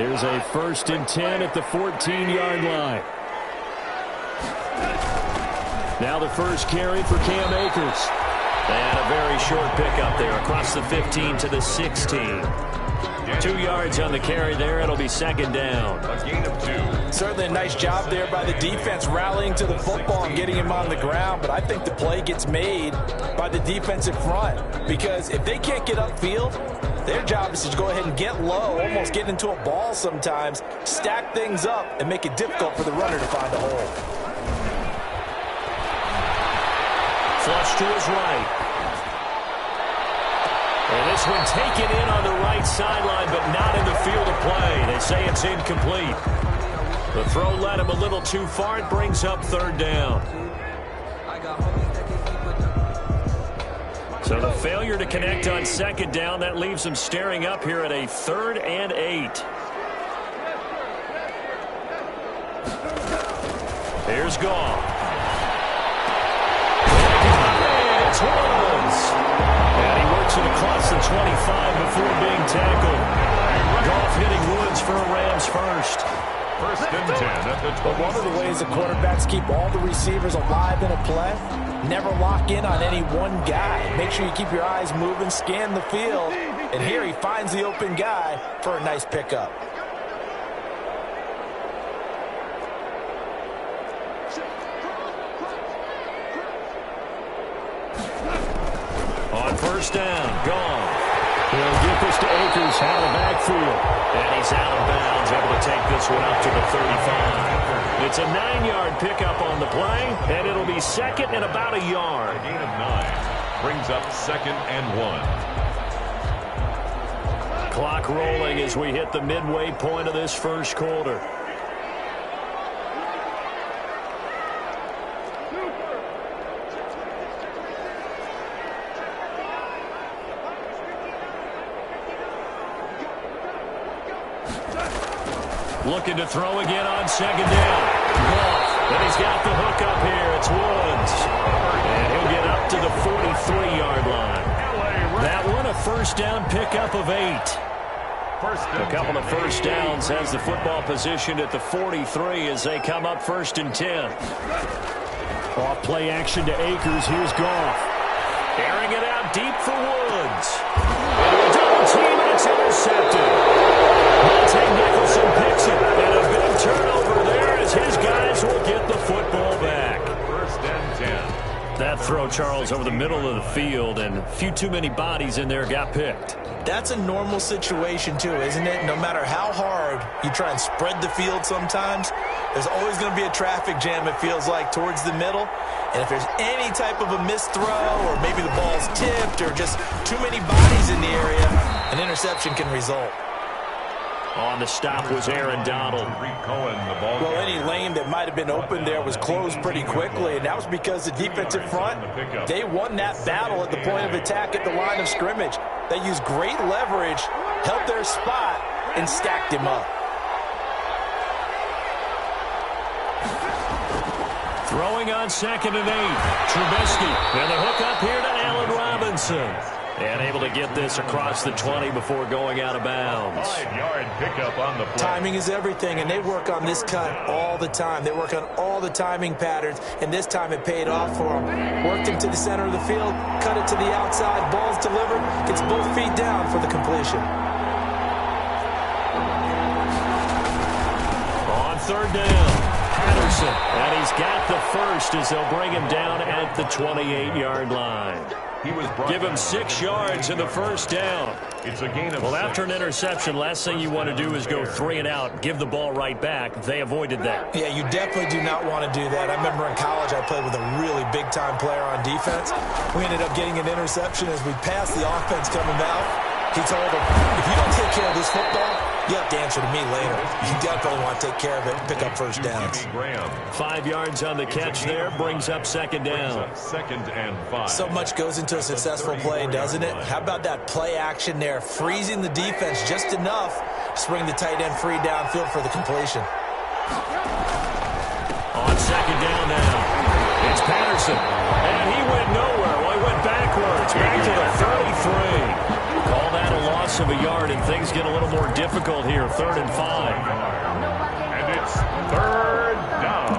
Here's a 1st and 10 at the 14-yard line. Now the first carry for Cam Akers. And a very short pickup there across the 15 to the 16. 2 yards on the carry there. It'll be 2nd down. A gain of 2. Certainly a nice job there by the defense rallying to the football and getting him on the ground. But I think the play gets made by the defensive front. Because if they can't get upfield, their job is to go ahead and get low, almost get into a ball sometimes, stack things up, and make it difficult for the runner to find a hole. Flush to his right. And this one taken in on the right sideline, but not in the field of play. They say it's incomplete. The throw led him a little too far. It brings up 3rd down. So the failure to connect on 2nd down, that leaves them staring up here at a 3rd and 8. Here's Goff. It's Woods. And he works it across the 25 before being tackled. Goff hitting Woods for a Rams first. 1st and 10 at the 20. But one of the ways the quarterbacks keep all the receivers alive in a play, never lock in on any one guy. Make sure you keep your eyes moving, scan the field, and here he finds the open guy for a nice pickup. On 1st down, gone. He'll get this to Akers out of the backfield. And he's out of bounds, able to take this one up to the 35. It's a 9-yard pickup on the play, and it'll be 2nd and about a yard. A gain of 9 brings up 2nd and 1. Clock rolling as we hit the midway point of this first quarter. Looking to throw again on 2nd down. And he's got the hook up here. It's Woods. And he'll get up to the 43-yard line. That one a 1st down pickup of 8. A couple of 1st downs has the football positioned at the 43 as they come up 1st and 10. Off play action to Akers. Here's Goff. Airing it out deep for Woods. Into a double team, and it's intercepted. Nicholson picks it, and a big turnover there as his guys will get the football back. 1st and 10. That throw, Charles, over the middle of the field, and a few too many bodies in there got picked. That's a normal situation, too, isn't it? No matter how hard you try and spread the field sometimes, there's always going to be a traffic jam, it feels like, towards the middle. And if there's any type of a missed throw, or maybe the ball's tipped, or just too many bodies in the area, an interception can result. On the stop was Aaron Donald. Well, any lane that might have been open there was closed pretty quickly, and that was because the defensive front, they won that battle at the point of attack at the line of scrimmage. They used great leverage, held their spot, and stacked him up. Throwing on 2nd and 8. Trubisky. And the hook up here to Allen Robinson. And able to get this across the 20 before going out of bounds. 5-yard pickup on the play. Timing is everything, and they work on this cut all the time. They work on all the timing patterns, and this time it paid off for them. Worked him to the center of the field, cut it to the outside, ball's delivered, gets both feet down for the completion. On 3rd down, Patterson. And he's got the first as they'll bring him down at the 28-yard line. Give him 6 yards in the 1st down. It's a gain of 6. After an interception, last thing you want to do is go 3 and out, give the ball right back. They avoided that. Yeah, you definitely do not want to do that. I remember in college I played with a really big-time player on defense. We ended up getting an interception as we passed the offense coming out. He told him, if you don't take care of this football, you have to answer to me later. You definitely want to take care of it and pick up 1st downs. 5 yards on the catch there, brings up 2nd down. 2nd and 5. So much goes into a successful play, doesn't it? How about that play action there, freezing the defense just enough to bring the tight end free downfield for the completion. On 2nd down now, it's Patterson. And he went nowhere. Well, he went backwards, back to the 33. Call that a loss loss of a yard, and things get a little more difficult here. 3rd and 5. And it's 3rd down.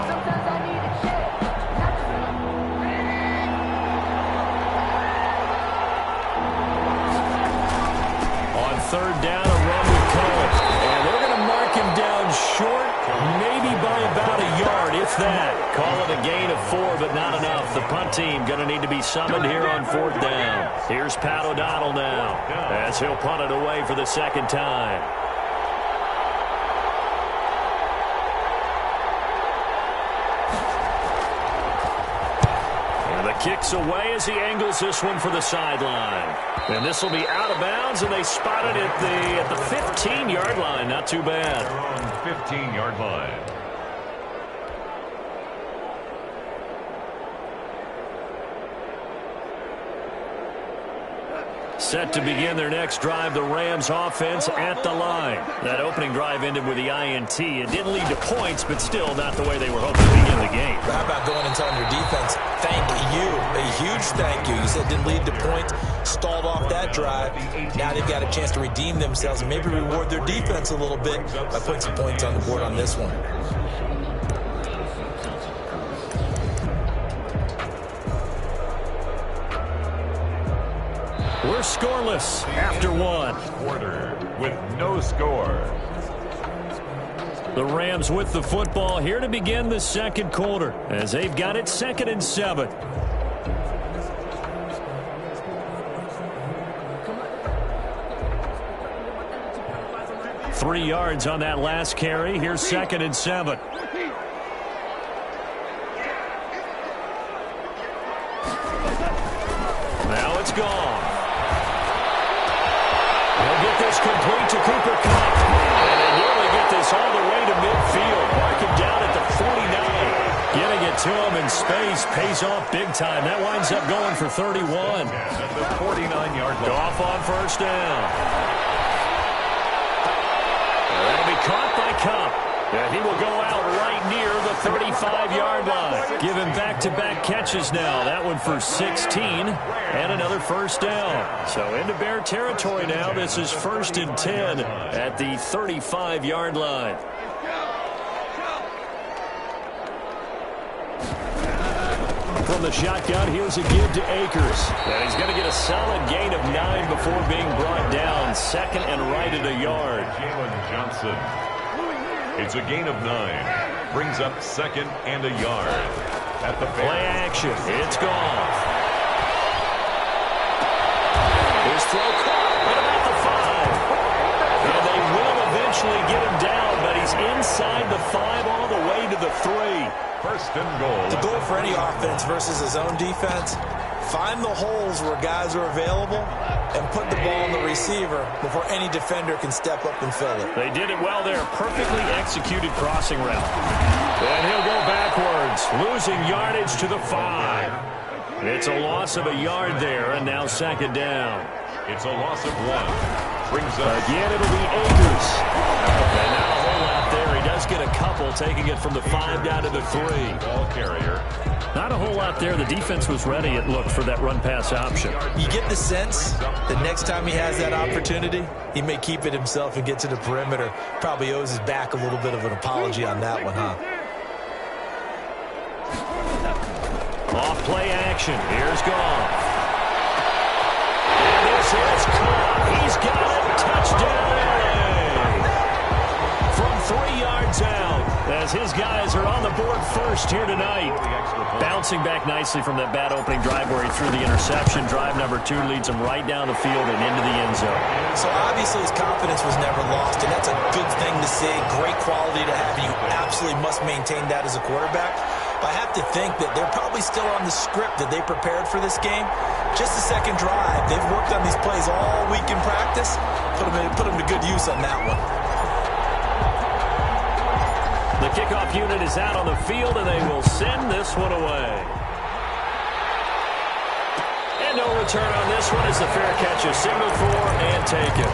On 3rd down, a run with Cohen. And they're going to mark him down short, maybe by about a yard, if that. Call it a gain of 4, but not enough. The punt team going to need to be summoned here on 4th down. Here's Pat O'Donnell now, as he'll punt it away for the 2nd time. And the kick's away as he angles this one for the sideline. And this will be out of bounds, and they spot it at the 15-yard line. Not too bad. 15-yard line. Set to begin their next drive, the Rams offense at the line. That opening drive ended with the INT. It didn't lead to points, but still not the way they were hoping to begin the game. How about going and telling your defense, thank you, a huge thank you. You said it didn't lead to points, stalled off that drive. Now they've got a chance to redeem themselves and maybe reward their defense a little bit by putting some points on the board on this one. We're scoreless after 1. Quarter with no score. The Rams with the football here to begin the 2nd quarter as they've got it 2nd and 7. Three yards on that last carry. Here's 2nd and 7. Now it's gone. They'll get this complete to Cooper Kupp. And they nearly get this all the way to midfield. Mark him down at the 49. Getting it to him in space pays off big time. That winds up going for 31. At the 49-yard line. Off on 1st down. That'll be caught by Kupp. And he will go out right near the 35-yard line. Give him back-to-back catches now. That one for 16 and another 1st down. So into Bear territory now. This is 1st and 10 at the 35-yard line. From the shotgun, here's a give to Akers. And he's going to get a solid gain of 9 before being brought down. 2nd and right at a yard. Jalen Johnson. It's a gain of 9. Brings up 2nd and a yard. At the play action. It's gone. His throw caught at about the 5. And they will eventually get him down, but he's inside the 5 all the way to the 3. 1st and goal. The goal for any offense versus his own defense, find the holes where guys are available and put the ball on the receiver before any defender can step up and fill it. They did it well there. Perfectly executed crossing route. And he'll go backwards, losing yardage to the 5. It's a loss of a yard there, and now 2nd down. It's a loss of 1. Brings up again, it'll be Akers. And now a whole lot there. He does get a couple, taking it from the 5 down to the 3. Ball carrier. Not a whole lot there. The defense was ready, it looked, for that run-pass option. You get the sense that next time he has that opportunity, he may keep it himself and get to the perimeter. Probably owes his back a little bit of an apology on that one, huh? Off play action. Here's Goff. And this is Kupp. He's got it. Touchdown, LA. From 3 yards out, as his guys are on the board first here tonight. Bouncing back nicely from that bad opening drive where he threw the interception. Drive number 2 leads him right down the field and into the end zone. So obviously his confidence was never lost, and that's a good thing to see. Great quality to have. You absolutely must maintain that as a quarterback. But I have to think that they're probably still on the script that they prepared for this game. Just the 2nd drive. They've worked on these plays all week in practice. Put them to good use on that one. The kickoff unit is out on the field, and they will send this one away. And no return on this one as the fair catch is signaled for and taken.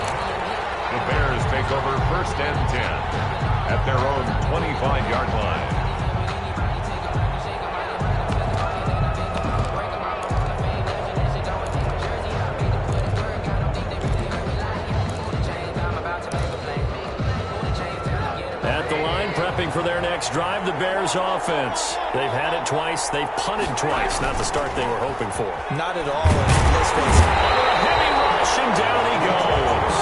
The Bears take over 1st and 10 at their own 25-yard line. for their next drive, the Bears offense. They've had it twice. They've punted twice. Not the start they were hoping for. Not at all. Let's face it. Heavy rush, and down he goes.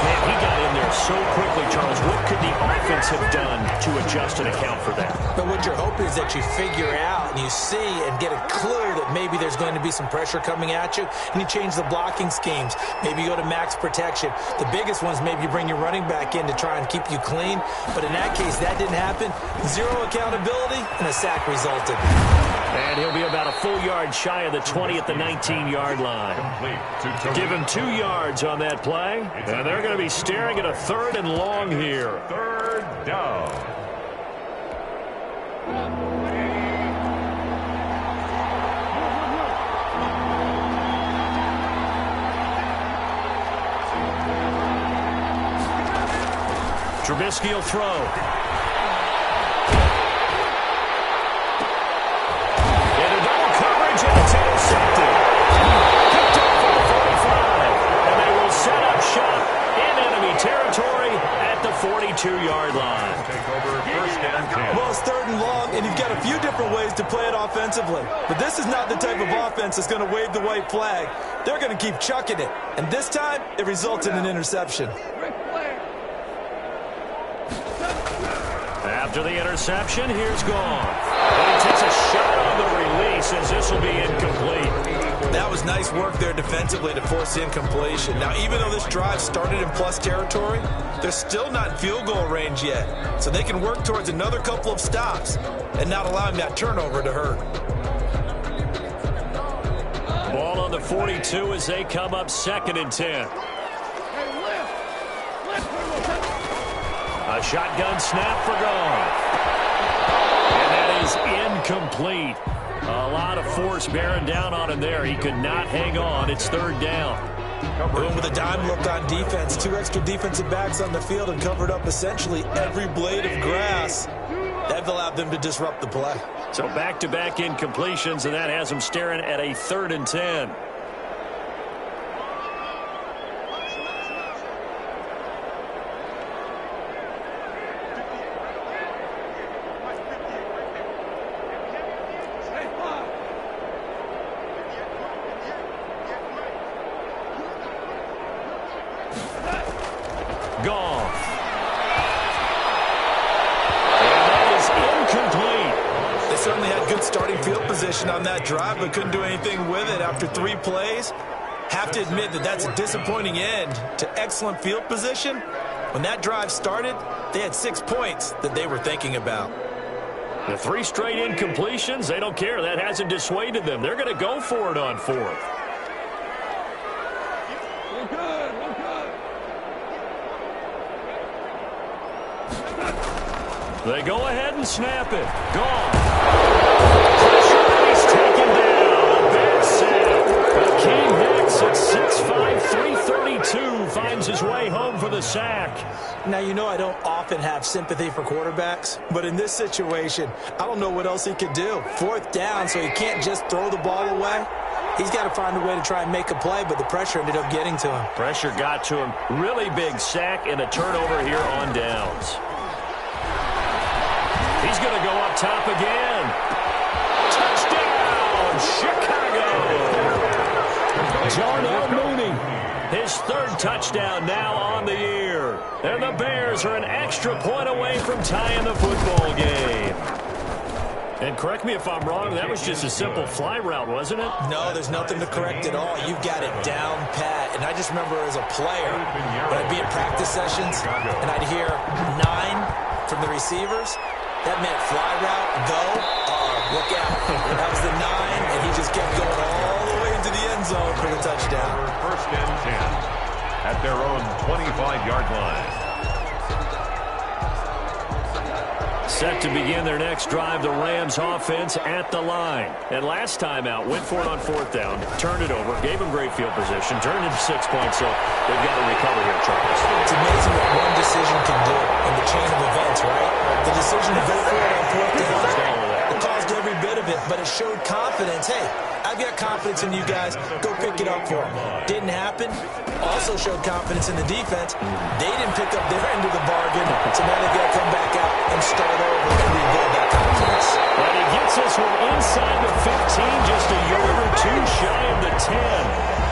Man, he got in there so quickly, Charles. What could the offense have done to adjust and account for that? But what you're hoping is that you figure out and you see and get a clue that maybe there's going to be some pressure coming at you, and you change the blocking schemes. Maybe you go to max protection. The biggest ones, maybe you bring your running back in to try and keep you clean. But in that case, that didn't happen. Zero accountability, and a sack resulted. And he'll be about a full yard shy of the 20 at the 19-yard line. Give him 2 yards on that play, and they're going to be staring at a 3rd and long here. 3rd down. Trubisky will throw. It's intercepted. Picked up for the 45. And they will set up shop in enemy territory at the 42-yard line. Take over 1st and 10. Well, it's 3rd and long, and you've got a few different ways to play it offensively. But this is not the type of offense that's going to wave the white flag. They're going to keep chucking it. And this time, it results in an interception. After the interception, here's gone. And he takes a shot on the release as this will be incomplete. That was nice work there defensively to force the incompletion. Now, even though this drive started in plus territory, they're still not in field goal range yet. So they can work towards another couple of stops and not allowing that turnover to hurt. Ball on the 42 as they come up 2nd and 10. A shotgun snap for Goff. And that is incomplete. A lot of force bearing down on him there. He could not hang on. It's 3rd down. And with a dime look on defense, 2 extra defensive backs on the field and covered up essentially every blade of grass. That allowed them to disrupt the play. So back-to-back incompletions, and that has them staring at a 3rd and 10. Goff. And that is incomplete. They certainly had good starting field position on that drive, but couldn't do anything with it after 3 plays. Have to admit that that's a disappointing end to excellent field position. When that drive started, they had 6 points that they were thinking about. The 3 straight incompletions, they don't care. That hasn't dissuaded them. They're going to go for it on 4th. They go ahead and snap it. Gone. Pressure, and he's taken down. A bad sack. Akeem Hicks at 6'5", 332 finds his way home for the sack. Now, you know I don't often have sympathy for quarterbacks, but in this situation, I don't know what else he could do. 4th down, so he can't just throw the ball away. He's got to find a way to try and make a play, but the pressure ended up getting to him. Pressure got to him. Really big sack and a turnover here on downs. He's going to go up top again. Touchdown, Chicago. Darnell Mooney, his 3rd touchdown now on the year. And the Bears are an extra point away from tying the football game. And correct me if I'm wrong, that was just a simple fly route, wasn't it? No, there's nothing to correct at all. You've got it down pat. And I just remember as a player, when I'd be at practice sessions, and I'd hear 9 from the receivers. That meant fly route, go, look out. That was the 9, and he just kept going all the way into the end zone for the touchdown. 1st and 10 at their own 25-yard line. Set to begin their next drive, the Rams offense at the line. And last time out, went for it on 4th down, turned it over, gave them great field position, turned into 6 points, so they've got to recover here, Charles. It's amazing what one decision can do in the chain of events, right? The decision to go for it on 4th down, it caused every bit of it. but it showed confidence. Hey, I've got confidence in you guys. Go pick it up for them. Didn't happen. Also showed confidence in the defense. They didn't pick up their end of the bargain, so now they've got to come back out and start over and rebuild that confidence. And he gets this one inside the 15, just a yard or two shy of the 10.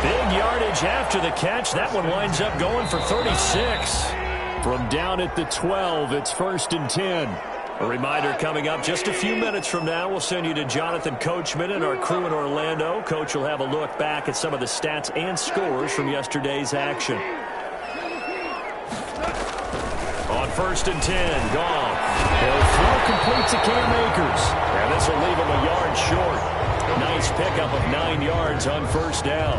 Big yardage after the catch. That one winds up going for 36. From down at the 12, it's 1st and 10. A reminder coming up just a few minutes from now, we'll send you to Jonathan Coachman and our crew in Orlando. Coach will have a look back at some of the stats and scores from yesterday's action. On 1st and 10, Goff. He'll throw complete to Cam Akers. And this will leave him a yard short. Nice pickup of 9 yards on 1st down.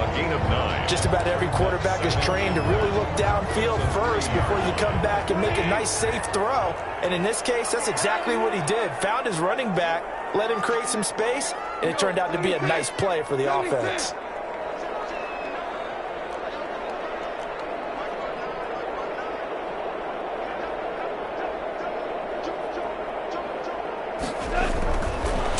A gain of 9. Just about every quarterback is trained to really look downfield first before you come back and make a nice, safe throw. And in this case, that's exactly what he did. Found his running back, let him create some space, and it turned out to be a nice play for the offense.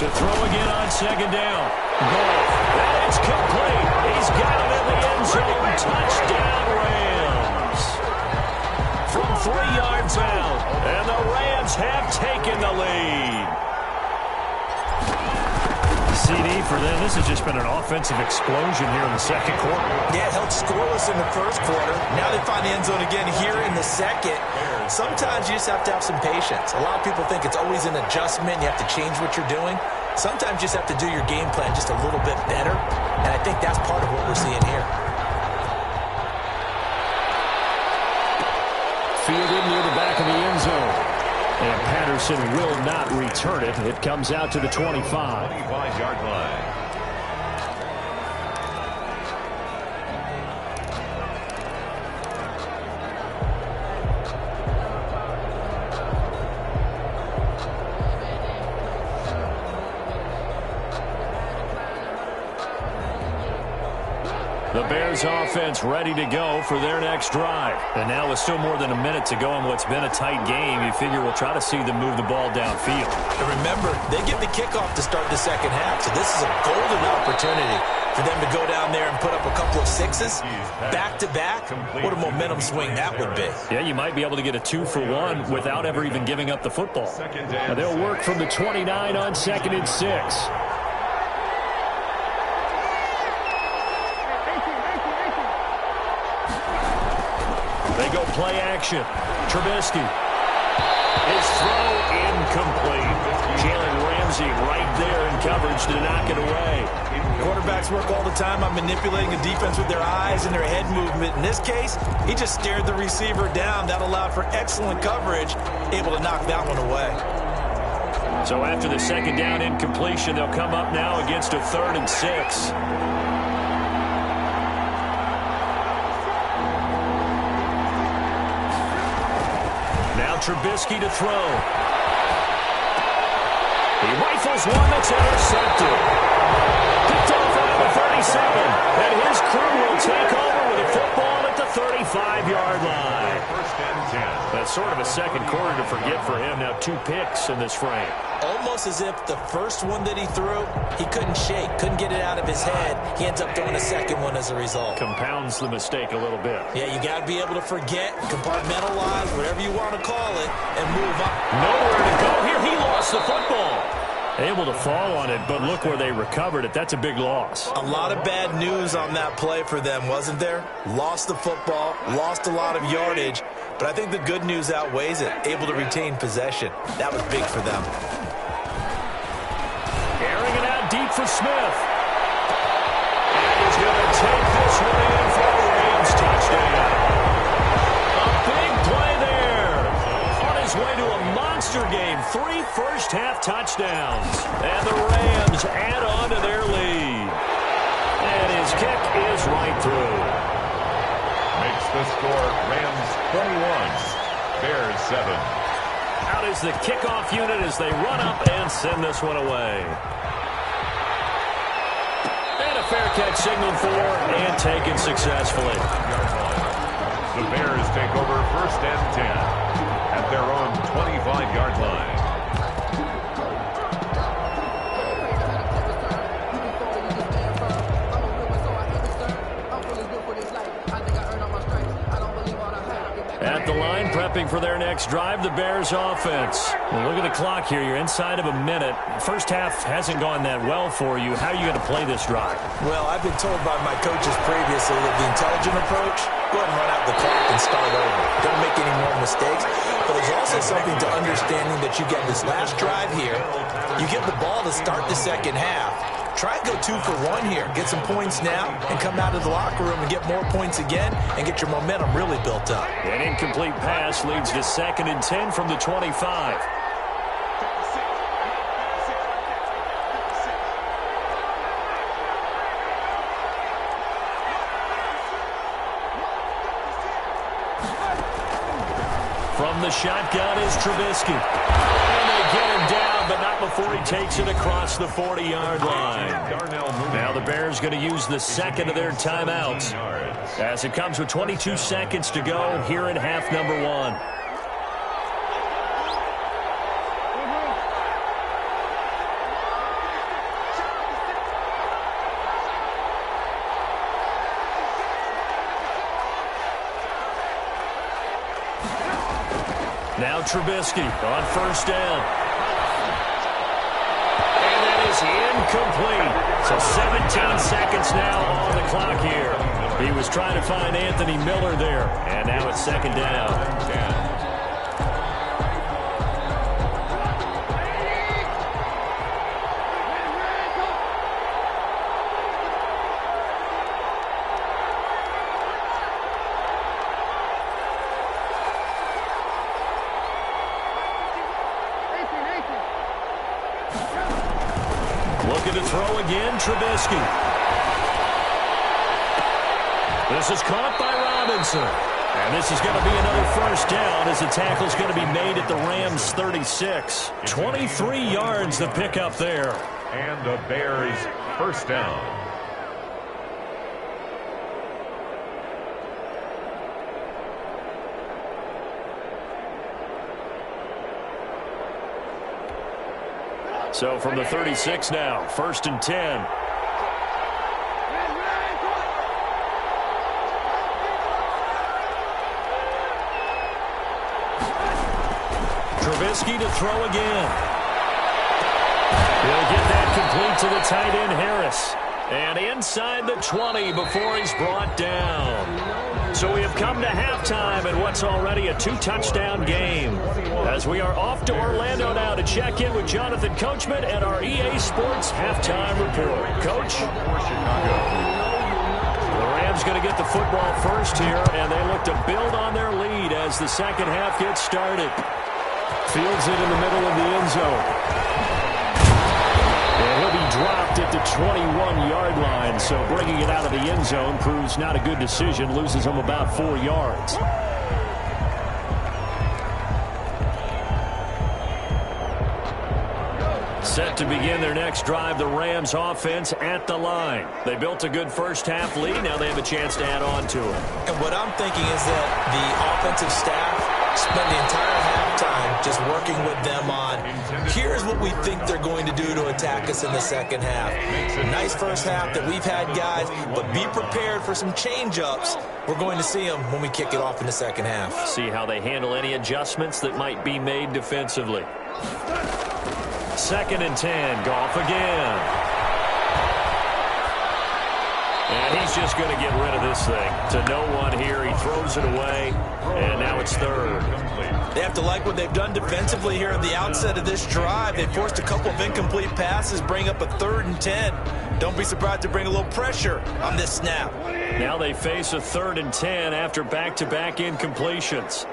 To throw again on 2nd down. Goff. And it's complete. He's got it in the end zone. Touchdown, Rams. From 3 yards out. And the Rams have taken the lead. CD for them. This has just been an offensive explosion here in the 2nd quarter. Yeah, held scoreless in the 1st quarter. Now they find the end zone again here in the 2nd. Sometimes you just have to have some patience. A lot of people think it's always an adjustment. You have to change what you're doing. Sometimes you just have to do your game plan just a little bit better. And I think that's part of what we're seeing here. Fielded near the back of the end zone. And Patterson will not return it. It comes out to the 25. 25-yard line. The Bears offense ready to go for their next drive. And now with still more than a minute to go in what's been a tight game, you figure we'll try to see them move the ball downfield. And remember, they get the kickoff to start the 2nd half, so this is a golden opportunity for them to go down there and put up a couple of 6s back-to-back. What a momentum swing that would be. Yeah, you might be able to get a 2-for-1 without ever even giving up the football. And they'll work from the 29 on 2nd and 6. They go play action. Trubisky. His throw incomplete. Jalen Ramsey right there in coverage to knock it away. Quarterbacks work all the time on manipulating the defense with their eyes and their head movement. In this case, he just stared the receiver down. That allowed for excellent coverage, able to knock that one away. So after the 2nd down incompletion, they'll come up now against a 3rd and 6. Trubisky to throw. He rifles one that's intercepted. Picked off out of the 37. And his crew will take over with a football at the 35-yard line. 1st and 10. That's sort of a 2nd quarter to forget for him. Now 2 picks in this frame. Almost as if the first one that he threw, he couldn't shake, couldn't get it out of his head. He ends up throwing a 2nd one as a result. Compounds the mistake a little bit. Yeah, you got to be able to forget, compartmentalize, whatever you want to call it, and move up. Nowhere to go here. He lost the football. Able to fall on it, but look where they recovered it. That's a big loss. A lot of bad news on that play for them, wasn't there? Lost the football, lost a lot of yardage, but I think the good news outweighs it. Able to retain possession. That was big for them. Airing it out deep for Smith. And he's going to take this one in for a Rams touchdown. A big play there. On his way to a monster game. 3 first-half touchdowns. And the Rams add on to their lead. And his kick is right through. Makes the score Rams 21, Bears 7. Out is the kickoff unit as they run up and send this one away. And a fair catch signaled for and taken successfully. The Bears take over 1st and 10 at their own 25-yard line. prepping for their next drive, the Bears offense. Well, look at the clock here. You're inside of a minute. First half hasn't gone that well for you. How are you going to play this drive? Well, I've been told by my coaches previously that the intelligent approach, go ahead and run out the clock and start over. Don't make any more mistakes. But there's also something to understanding that you get this last drive here. You get the ball to start the second half. Try and go 2 for 1 here. Get some points now and come out of the locker room and get more points again and get your momentum really built up. An incomplete pass leads to 2nd and 10 from the 25. From the shotgun is Trubisky. And they get him down, but not before he takes it across the 40-yard line. Now the Bears going to use the second of their timeouts as it comes with 22 seconds to go here in half number 1. Now Trubisky on first down. And that is incomplete. So 17 seconds now on the clock here. He was trying to find Anthony Miller there. And now it's 2nd down. Looking to throw again, Trubisky. This is caught by Robinson. And this is going to be another first down as the tackle's going to be made at the Rams' 36. 23 yards the pickup there. And the Bears first down. So from the 36 now, 1st and 10. Trubisky to throw again. He'll get that complete to the tight end Harris. And inside the 20 before he's brought down. So we have come to halftime in what's already a 2-touchdown game. As we are off to Orlando now to check in with Jonathan Coachman and our EA Sports halftime report. Coach? The Rams going to get the football first here, and they look to build on their lead as the second half gets started. Fields it in the middle of the end zone. And he'll be dropped at the 21-yard line, so bringing it out of the end zone proves not a good decision, loses him about 4 yards. Set to begin their next drive, the Rams offense at the line. They built a good first half lead. Now they have a chance to add on to it. And what I'm thinking is that the offensive staff spent the entire halftime just working with them on, here's what we think they're going to do to attack us in the second half. Nice first half that we've had, guys, but be prepared for some change-ups. We're going to see them when we kick it off in the second half. See how they handle any adjustments that might be made defensively. 2nd and 10, Goff again. And he's just going to get rid of this thing to no one here. He throws it away, and now it's 3rd. They have to like what they've done defensively here at the outset of this drive. They forced a couple of incomplete passes, bring up a 3rd and 10. Don't be surprised to bring a little pressure on this snap. Now they face a 3rd and 10 after back-to-back incompletions.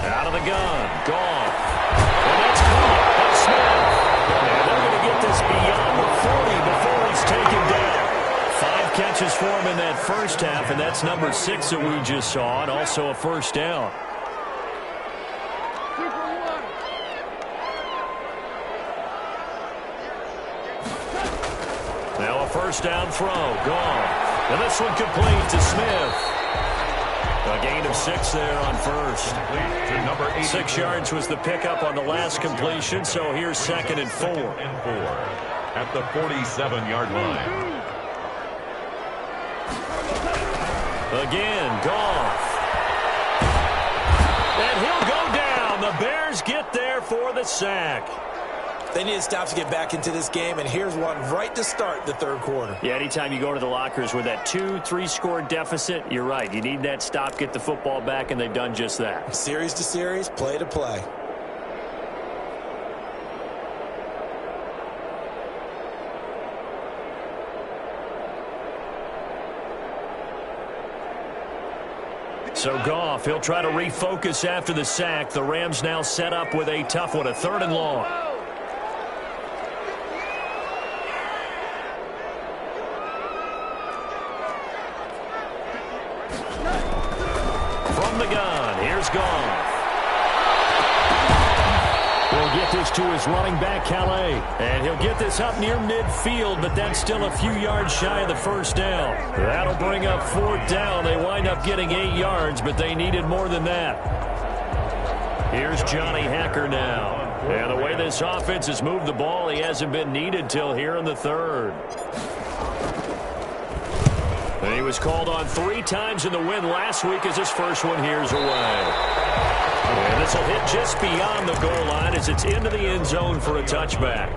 Out of the gun, Goff. And that's caught by Smith. And they're going to get this beyond the 40 before he's taken down. 5 catches for him in that first half, and that's number 6 that we just saw, and also a first down. Now a first down throw, gone. And this one complete to Smith. A gain of 6 there on first. 6 yards was the pickup on the last completion, so here's 2nd and 4. At the 47-yard line. Again, Goff. And he'll go down. The Bears get there for the sack. They need to stop to get back into this game, and here's one right to start the third quarter. Yeah, anytime you go to the lockers with that 2-3 deficit, you're right. You need that stop, get the football back, and they've done just that. Series to series, play to play. So Goff, he'll try to refocus after the sack. The Rams now set up with a tough one, a 3rd and long. From the gun, here's Goff. He'll get this to his running back, Calais. And he'll get this up near midfield, but that's still a few yards shy of the first down. That'll bring up 4th down. They wind up getting 8 yards, but they needed more than that. Here's Johnny Hacker now. And the way this offense has moved the ball, he hasn't been needed till here in the 3rd. And he was called on 3 times in the win last week as his first one here's away. And this will hit just beyond the goal line as it's into the end zone for a touchback.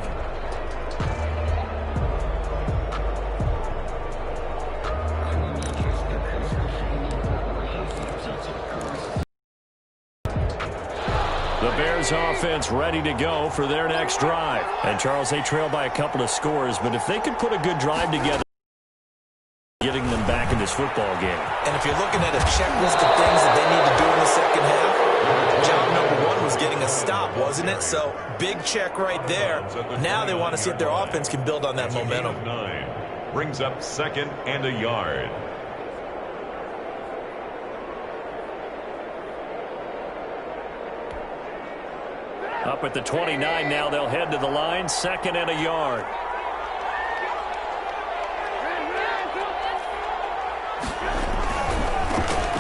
The Bears offense ready to go for their next drive. And Charles, they trail by a couple of scores, but if they could put a good drive together, getting them back in this football game. And if you're looking at a checklist of things that they need to do in the second half, job number 1 was getting a stop, wasn't it? So big check right there. Now they want to see if their offense can build on that momentum. 9 brings up 2nd and a yard. Up at the 29 now, they'll head to the line, 2nd and a yard.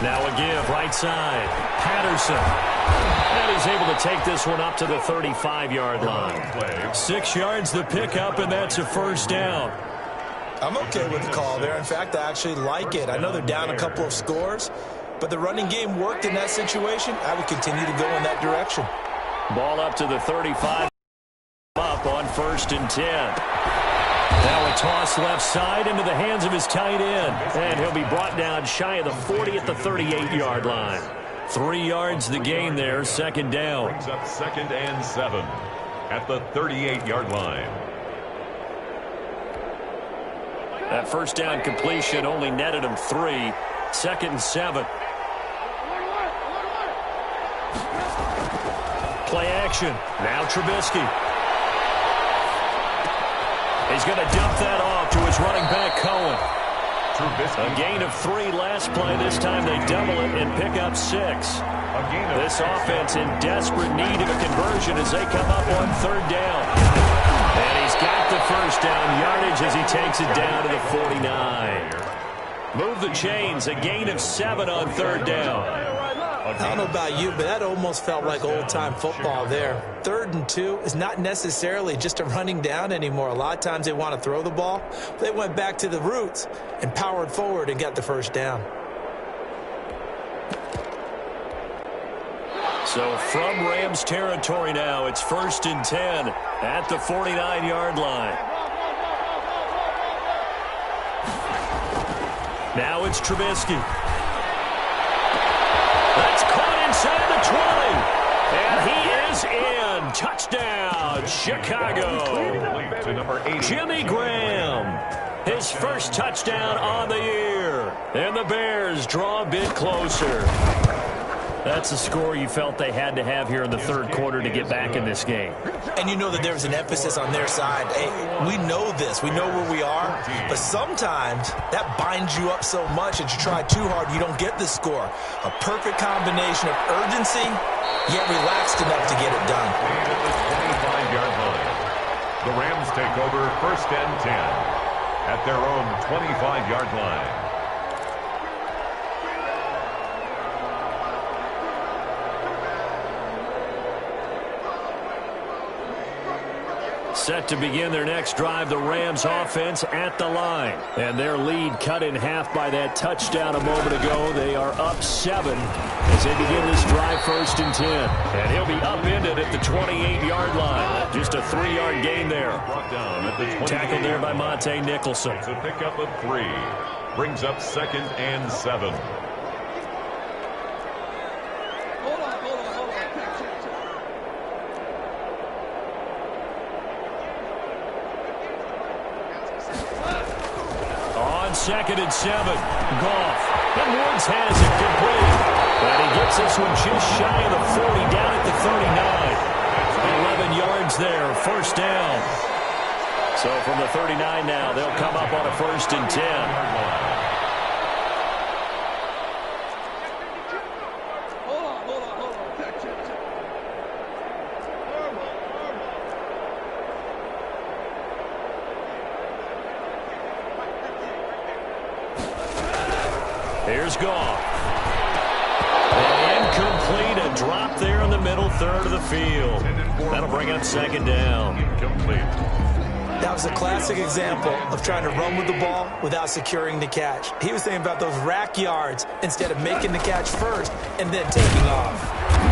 Now a give, right side. Patterson. And he's able to take this one up to the 35-yard line. 6 yards the pickup, and that's a 1st down. I'm okay with the call there. In fact, I actually like it. I know they're down a couple of scores, but the running game worked in that situation. I would continue to go in that direction. Ball up to the 35, up on 1st and 10. Now a toss left side into the hands of his tight end. And he'll be brought down shy of the 40 at the 38-yard line. 3 yards the gain there, 2nd down. Brings up 2nd and 7 at the 38-yard line. That 1st down completion only netted him 3. 2nd and 7. Play action. Now Trubisky. He's going to dump that off to his running back, Cohen. A gain of 3 last play. This time they double it and pick up 6. This offense in desperate need of a conversion as they come up on 3rd down. And he's got the 1st down yardage as he takes it down to the 49. Move the chains. A gain of 7 on 3rd down. I don't know about you, but that almost felt like old-time football there. 3rd and 2 is not necessarily just a running down anymore. A lot of times they want to throw the ball. They went back to the roots and powered forward and got the 1st down. So from Rams territory now, it's 1st and 10 at the 49-yard line. Now it's Trubisky. That's caught inside the 20. And he is in. Touchdown, Chicago. To number 80. Jimmy Graham. His 1st touchdown on the year. And the Bears draw a bit closer. That's a score you felt they had to have here in the 3rd quarter to get back in this game. And you know that there was an emphasis on their side. Hey, we know this. We know where we are. But sometimes that binds you up so much that you try too hard, you don't get the score. A perfect combination of urgency, yet relaxed enough to get it done. At the 25-yard line. The Rams take over 1st and 10 at their own 25-yard line. Set to begin their next drive, the Rams offense at the line. And their lead cut in half by that touchdown a moment ago. They are up 7 as they begin this drive 1st and 10. And he'll be upended at the 28-yard line. Just a 3-yard gain there. Tackled there by Monte Nicholson. It's a pickup of 3. Brings up 2nd and 7. On 2nd and 7, Goff. And Woods has it complete. And he gets this one just shy of the 40, down at the 39. 11 yards there, 1st down. So from the 39 now, they'll come up on a 1st and 10. Here's Goff. And incomplete, a drop there in the middle third of the field. That'll bring up 2nd down. Incomplete. That was a classic example of trying to run with the ball without securing the catch. He was thinking about those rack yards instead of making the catch first and then taking off.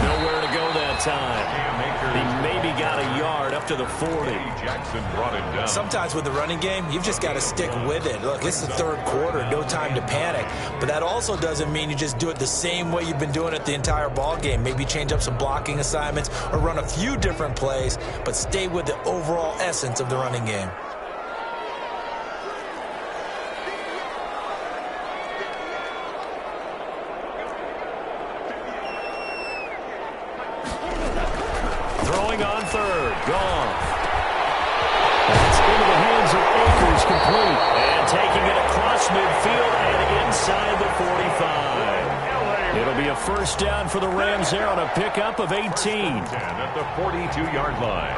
Nowhere to go that time. He maybe got a yard up to the 40. Jackson brought him down. Sometimes with the running game, you've just got to stick with it. Look, it's the 3rd quarter, no time to panic. But that also doesn't mean you just do it the same way you've been doing it the entire ball game. Maybe change up some blocking assignments or run a few different plays, but stay with the overall essence of the running game. Throwing on 3rd, Goff. That's into the hands of Akers, complete. And taking it across midfield and inside the 45. It'll be a 1st down for the Rams there on a pickup of 18. At the 42-yard line.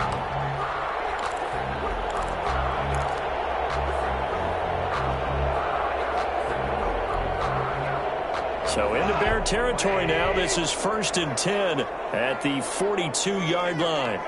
So into Bear territory now. This is 1st and 10 at the 42-yard line.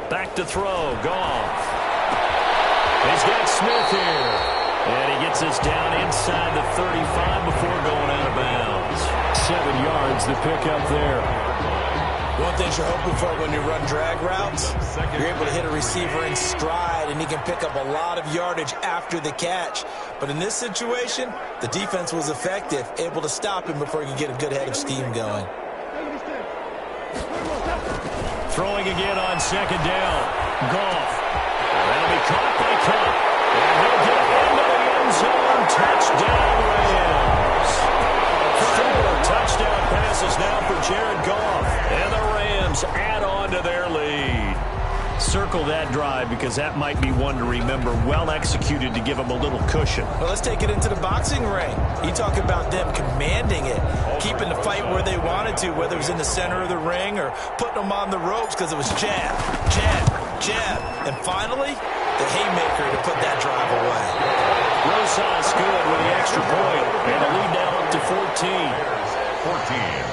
Back to throw, Goff. He's got Smith here. And he gets us down inside the 35 before going out of bounds. 7 yards, the pickup there. One thing you're hoping for when you run drag routes, you're able to hit a receiver in stride, and he can pick up a lot of yardage after the catch. But in this situation, the defense was effective, able to stop him before he could get a good head of steam going. Throwing again on 2nd down. Goff. That'll be caught by Cup. And he'll get into the end zone. Touchdown, Rams. 4 touchdown passes now for Jared Goff. And the Rams add on to their lead. Circle that drive because that might be one to remember. Well executed to give them a little cushion. Well, let's take it into the boxing ring. You talk about them commanding it, keeping the fight where they wanted to, whether it was in the center of the ring or putting them on the ropes because it was jab, jab, jab. And finally, the haymaker to put that drive away. Rosas good with the extra point. And the lead now up to 14. 14.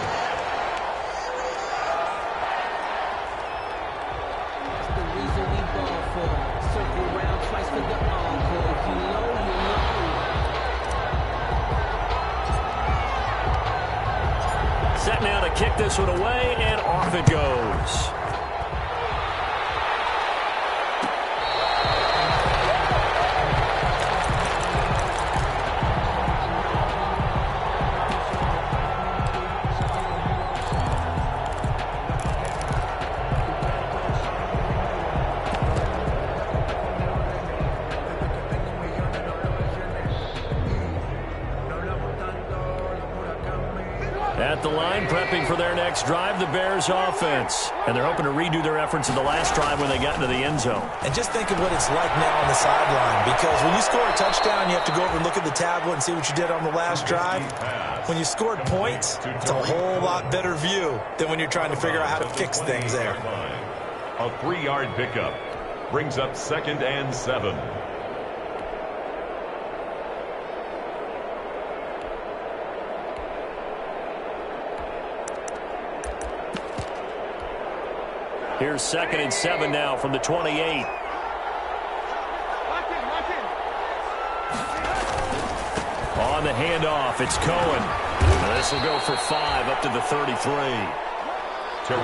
Set now to kick this one away, and off it goes. At the line, prepping for their next drive, the Bears offense. And they're hoping to redo their efforts in the last drive when they got into the end zone. And just think of what it's like now on the sideline, because when you score a touchdown, you have to go over and look at the tablet and see what you did on the last drive. When you scored points, it's a whole lot better view than when you're trying to figure out how to fix things there. A 3-yard pickup. Brings up 2nd and 7. Here's 2nd and 7 now from the 28. On the handoff, it's Cohen. This will go for 5 up to the 33. The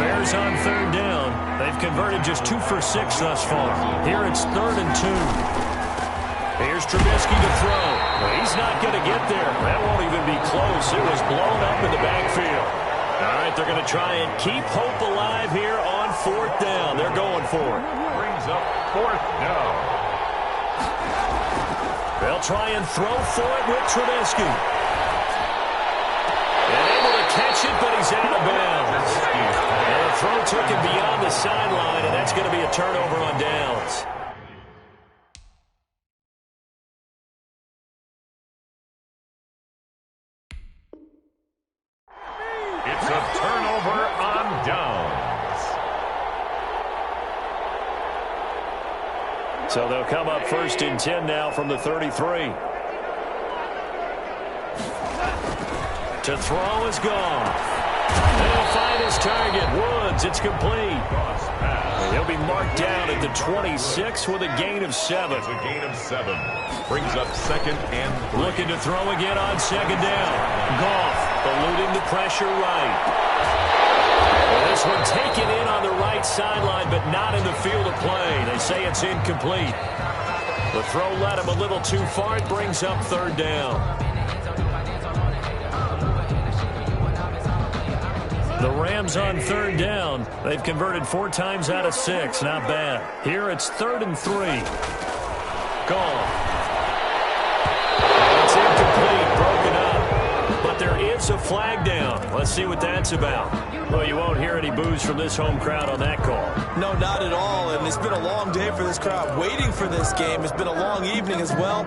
Bears on 3rd down. They've converted just 2 for 6 thus far. Here it's 3rd and 2. Here's Trubisky to throw. Well, he's not going to get there. That won't even be close. It was blown up in the backfield. All right, they're going to try and keep hope alive here on 4th down. They're going for it. Brings up 4th down. They'll try and throw for it with Trubisky. And able to catch it, but he's out of bounds. And the throw took him beyond the sideline, and that's going to be a turnover on downs. It's a turnover on downs. So they'll come up 1st and 10 now from the 33. To throw is gone. And he'll find his target. Woods, it's complete. He'll be marked down at the 26 with a gain of 7. It's a gain of 7. Brings up 2nd and 3. Looking to throw again on 2nd down. Goff eluding the pressure right. Well, this one taken in on the right sideline, but not in the field of play. They say it's incomplete. The throw led him a little too far. It brings up 3rd down. The Rams on 3rd down. They've converted 4 times out of 6. Not bad. Here it's 3rd and 3. Gone. It's incomplete. Broken up. But there is a flag down. Let's see what that's about. Well, you won't hear any boos from this home crowd on that call. No, not at all. And it's been a long day for this crowd waiting for this game. It's been a long evening as well.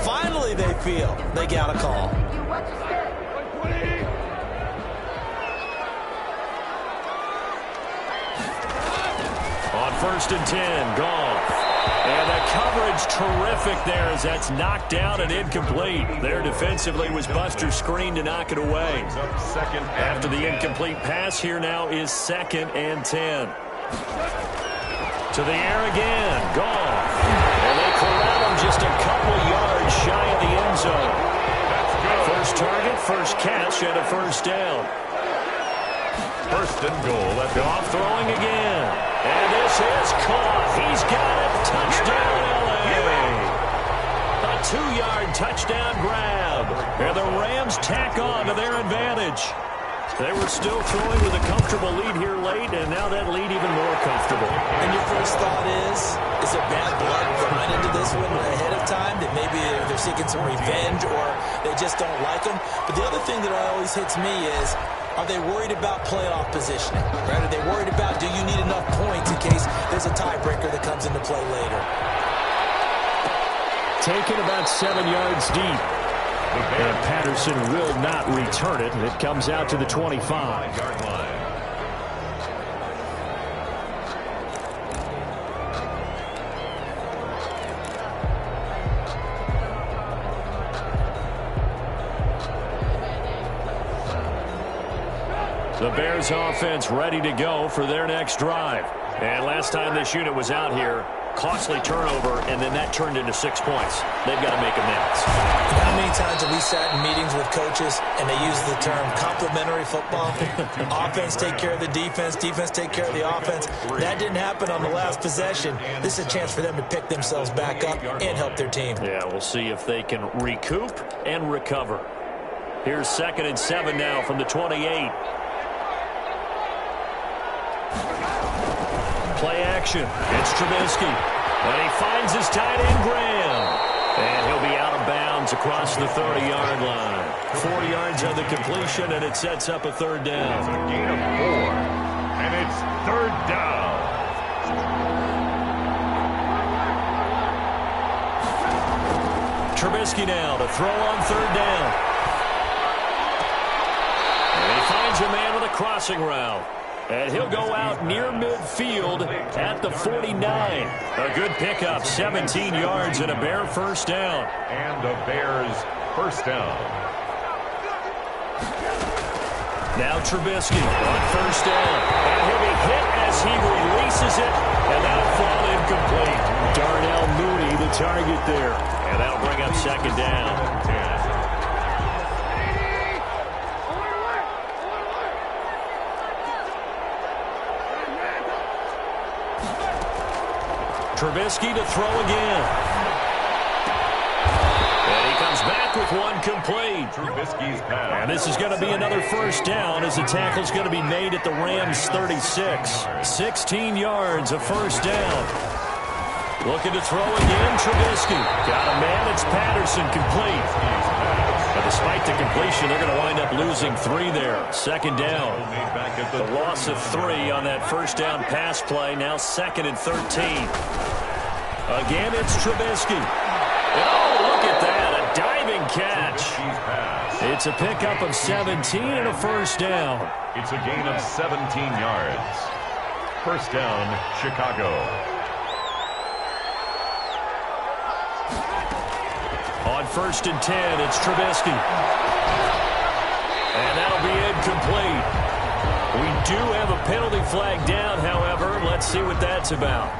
Finally, they feel they got a call. On 1st and 10, Goff. And the coverage terrific there as that's knocked down and incomplete. There defensively was Buster's screen to knock it away. After the incomplete pass, here now is 2nd and 10. To the air again, Goff. And they corral him just a couple yards shy of the end zone. First target, first catch, and a 1st down. 1st and goal. Goff throwing again. And this is caught. He's got it. Touchdown, L.A. A 2-yard touchdown grab. And the Rams tack on to their advantage. They were still throwing with a comfortable lead here late, and now that lead even more comfortable. And your first thought is there bad blood coming into this one ahead of time? That maybe they're seeking some revenge or they just don't like them? But the other thing that always hits me is, are they worried about playoff positioning? Right? Are they worried about, do you need enough points in case there's a tiebreaker that comes into play later? Taken about 7 yards deep. And Patterson will not return it. It comes out to the 25-yard line. The Bears offense ready to go for their next drive. And last time this unit was out here, costly turnover, and then that turned into 6 points. They've got to make amends. How many times have we sat in meetings with coaches and they use the term complementary football? Offense take care of the defense, defense take care of the offense. That didn't happen on the last possession. This is a chance for them to pick themselves back up and help their team. Yeah, we'll see if they can recoup and recover. Here's 2nd and 7 now from the 28. Play action. It's Trubisky. And he finds his tight end, Graham. And he'll be out of bounds across the 30-yard line. 4 yards on the completion, and it sets up a 3rd down. It's a gain of 4. And it's 3rd down. Trubisky now to throw on 3rd down. And he finds a man with a crossing route. And he'll go out near midfield at the 49. A good pickup, 17 yards and a Bear first down. And a Bears first down. Now Trubisky on first down. And he'll be hit as he releases it, and that'll fall incomplete. Darnell Mooney, the target there. And that'll bring up second down. Trubisky to throw again. And he comes back with one complete. Trubisky's pass. And this is going to be another first down as the tackle's going to be made at the Rams' 36. 16 yards, a first down. Looking to throw again, Trubisky. Got a man, it's Patterson, complete. But despite the completion, they're going to wind up losing 3 there. Second down. The loss of 3 on that first down pass play. Now second and 13. Again, it's Trubisky. Oh, look at that. A diving catch. It's a pickup of 17 and a first down. It's a gain of 17 yards. First down, Chicago. On first and 10, it's Trubisky. And that'll be incomplete. We do have a penalty flag down, however. Let's see what that's about.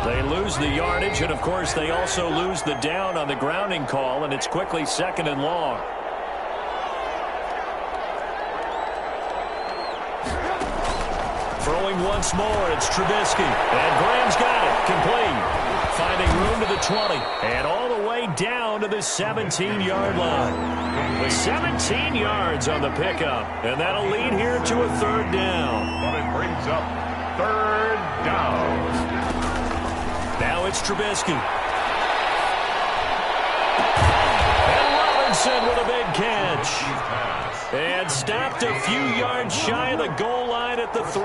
They lose the yardage, and of course they also lose the down on the grounding call, and it's quickly second and long. Throwing once more, it's Trubisky. And Graham's got it, complete. Finding room to the 20, and all the way down to the 17-yard line. 17 yards on the pickup, and that'll lead here to a third down. But it brings up third down. Now it's Trubisky. And Robinson with a big catch. And stopped a few yards shy of the goal line at the 3.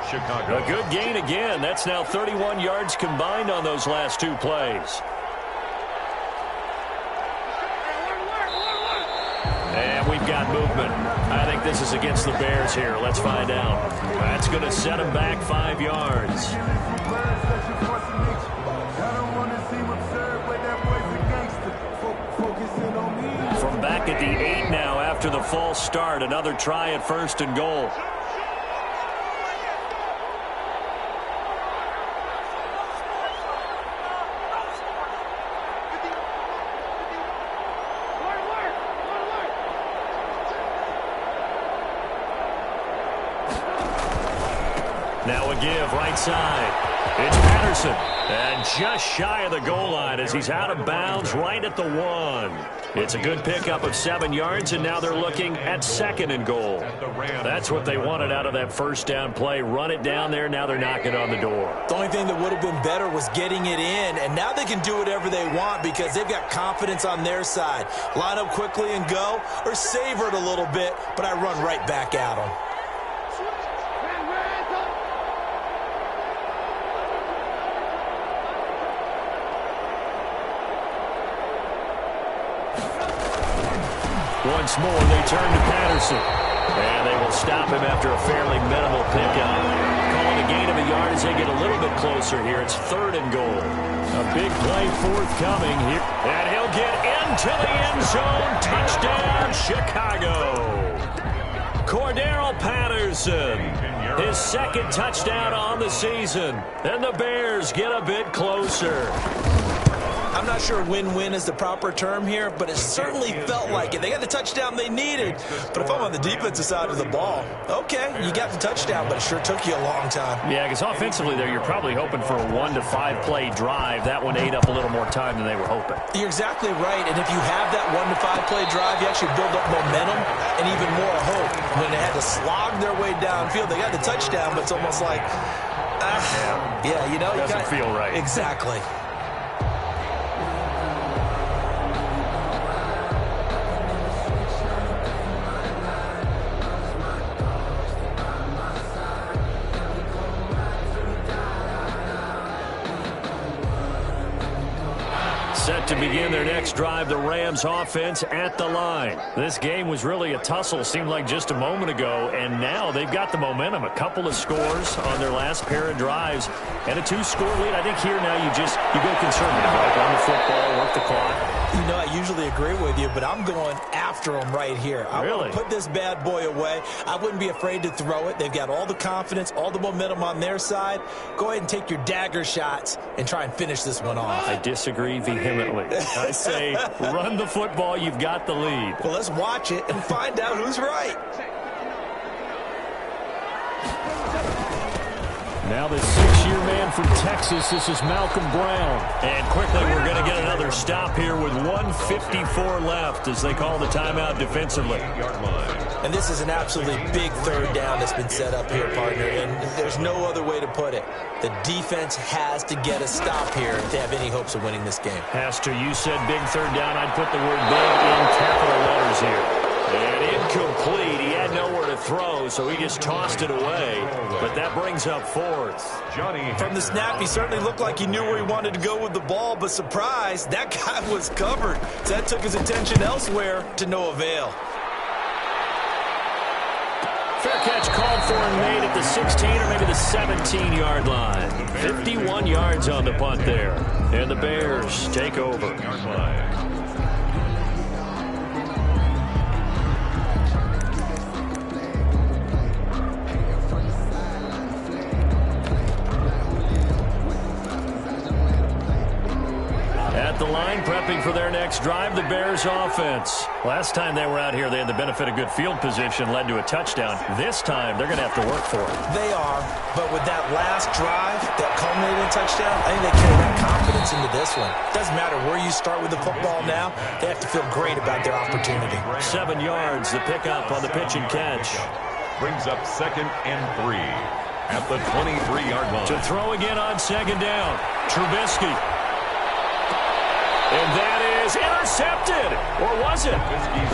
Chicago. A good gain again. That's now 31 yards combined on those last 2 plays. And we've got movement. I think this is against the Bears here. Let's find out. That's going to set them back 5 yards. From back at the 8 now after the false start. Another try at first and goal. Now a give right side. It's Patterson. And just shy of the goal line as he's out of bounds right at the 1. It's a good pickup of 7 yards, and now they're looking at second and goal. That's what they wanted out of that first down play. Run it down there. Now they're knocking on the door. The only thing that would have been better was getting it in, and now they can do whatever they want because they've got confidence on their side. Line up quickly and go, or savor it a little bit, but I run right back at them. Once more, they turn to Patterson. And they will stop him after a fairly minimal pickup. Calling a gain of a yard as they get a little bit closer here. It's third and goal. A big play forthcoming here. And he'll get into the end zone. Touchdown, Chicago. Cordero Patterson. His second touchdown on the season. And the Bears get a bit closer. I'm not sure win-win is the proper term here, but it certainly felt like it. They got the touchdown they needed. But if I'm on the defensive side of the ball, okay, you got the touchdown, but it sure took you a long time. Yeah, because offensively there, you're probably hoping for a 1 to 5 play drive. That one ate up a little more time than they were hoping. You're exactly right, and if you have that 1 to 5 play drive, you actually build up momentum and even more hope. When they had to slog their way downfield, they got the touchdown, but it's almost like, yeah, you know. Doesn't feel right. Exactly. Set to begin their next drive, the Rams offense at the line. This game was really a tussle, seemed like just a moment ago, and now they've got the momentum. A couple of scores on their last pair of drives, and a 2-score lead. I think here now you go conservative, like on the football, work the clock. You know, I usually agree with you, but I'm going after them right here. I want to put this bad boy away. I wouldn't be afraid to throw it. They've got all the confidence, all the momentum on their side. Go ahead and take your dagger shots and try and finish this one off. I disagree vehemently. I say run the football. You've got the lead. Well, let's watch it and find out who's right. Now the 6-year man from Texas, this is Malcolm Brown. And quickly we're going to get another stop here with 1:54 left as they call the timeout defensively. And this is an absolutely big third down that's been set up here, partner. And there's no other way to put it. The defense has to get a stop here if they have any hopes of winning this game. Pastor, you said big third down. I'd put the word big in capital letters here. And incomplete. He had nowhere to throw, so he just tossed it away. But that brings up fourth. From the snap, he certainly looked like he knew where he wanted to go with the ball, but surprise, that guy was covered. So that took his attention elsewhere to no avail. Fair catch called for and made at the 16 or maybe the 17-yard line. 51 yards on the punt there. And the Bears take over. At the line, prepping for their next drive, the Bears offense. Last time they were out here, they had the benefit of good field position, led to a touchdown. This time, they're going to have to work for it. They are, but with that last drive, that culminating touchdown, I think they carry that confidence into this one. Doesn't matter where you start with the football now, they have to feel great about their opportunity. 7 yards, the pickup on the pitch and catch. Brings up 2nd and 3 at the 23-yard line. To throw again on 2nd down, Trubisky. And that is intercepted. Or was it?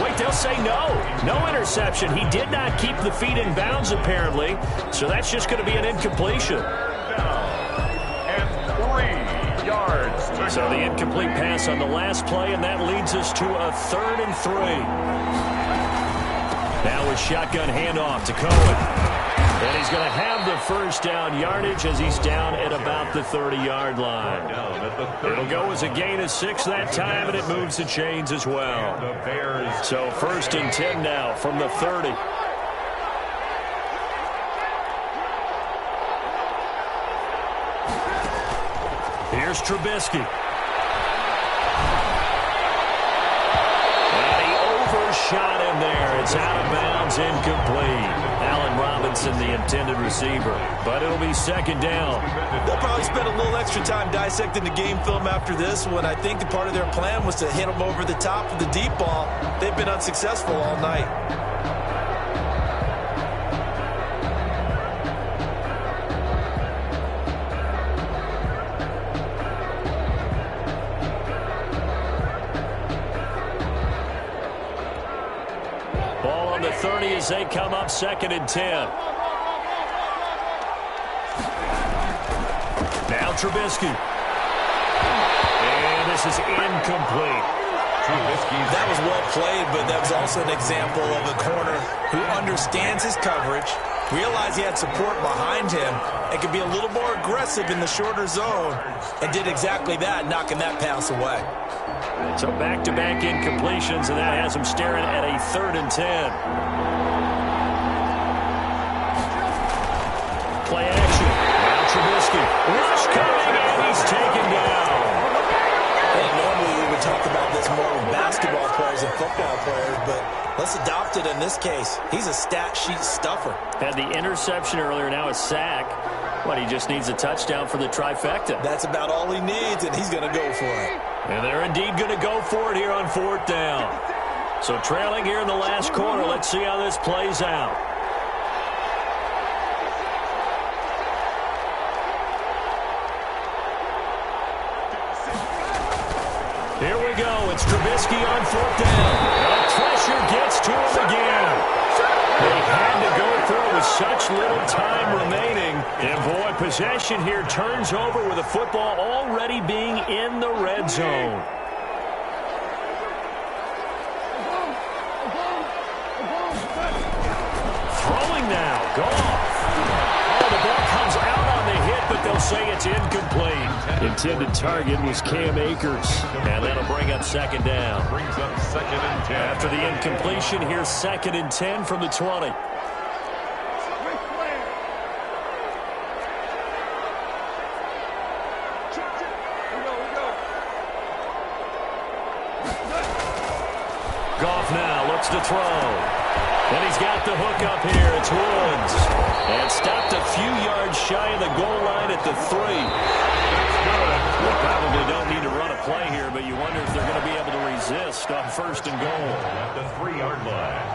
Wait, they'll say no. No interception. He did not keep the feet in bounds, apparently. So that's just going to be an incompletion. And 3 yards. So the incomplete pass on the last play, and that leads us to a 3rd and 3. Now a shotgun handoff to Cohen. And he's going to have the first down yardage as he's down at about the 30-yard line. It'll go as a gain of 6 that time, and it moves the chains as well. So 1st and 10 now from the 30. Here's Trubisky. And he overshot him there. It's out of bounds, incomplete. Allen Robinson, the intended receiver. But it'll be 2nd down. They'll probably spend a little extra time dissecting the game film after this one. I think the part of their plan was to hit them over the top of the deep ball. They've been unsuccessful all night. Ball on the 30 as they come up 2nd and 10. Now Trubisky. And this is incomplete. That was well played, but that was also an example of a corner who understands his coverage, realized he had support behind him, and could be a little more aggressive in the shorter zone, and did exactly that, knocking that pass away. So back-to-back incompletions, and that has him staring at a 3rd and 10. Play action. Now Trubisky. Rush coming, and he's taken down. And normally we would talk about this more with basketball players and football players, but let's adopt it in this case. He's a stat sheet stuffer. Had the interception earlier, now a sack. What, he just needs a touchdown for the trifecta. That's about all he needs, and he's going to go for it. And they're indeed going to go for it here on 4th down. So trailing here in the last quarter, let's see how this plays out. Here we go. It's Trubisky on 4th down. The pressure gets to him again. They had to go for it with such little time remaining. And boy, possession here turns over with the football already being in the red zone. Goff. Oh, the ball comes out on the hit, but they'll say it's incomplete. Intended target was Cam Akers, and that'll bring up second down. Brings up 2nd and 10. After the incompletion, here's 2nd and 10 from the 20. Goff now looks to throw. And he's got the hook up here. It's Woods. And stopped a few yards shy of the goal line at the 3. They probably don't need to run a play here, but you wonder if they're going to be able to resist on 1st and goal. At the 3-yard line.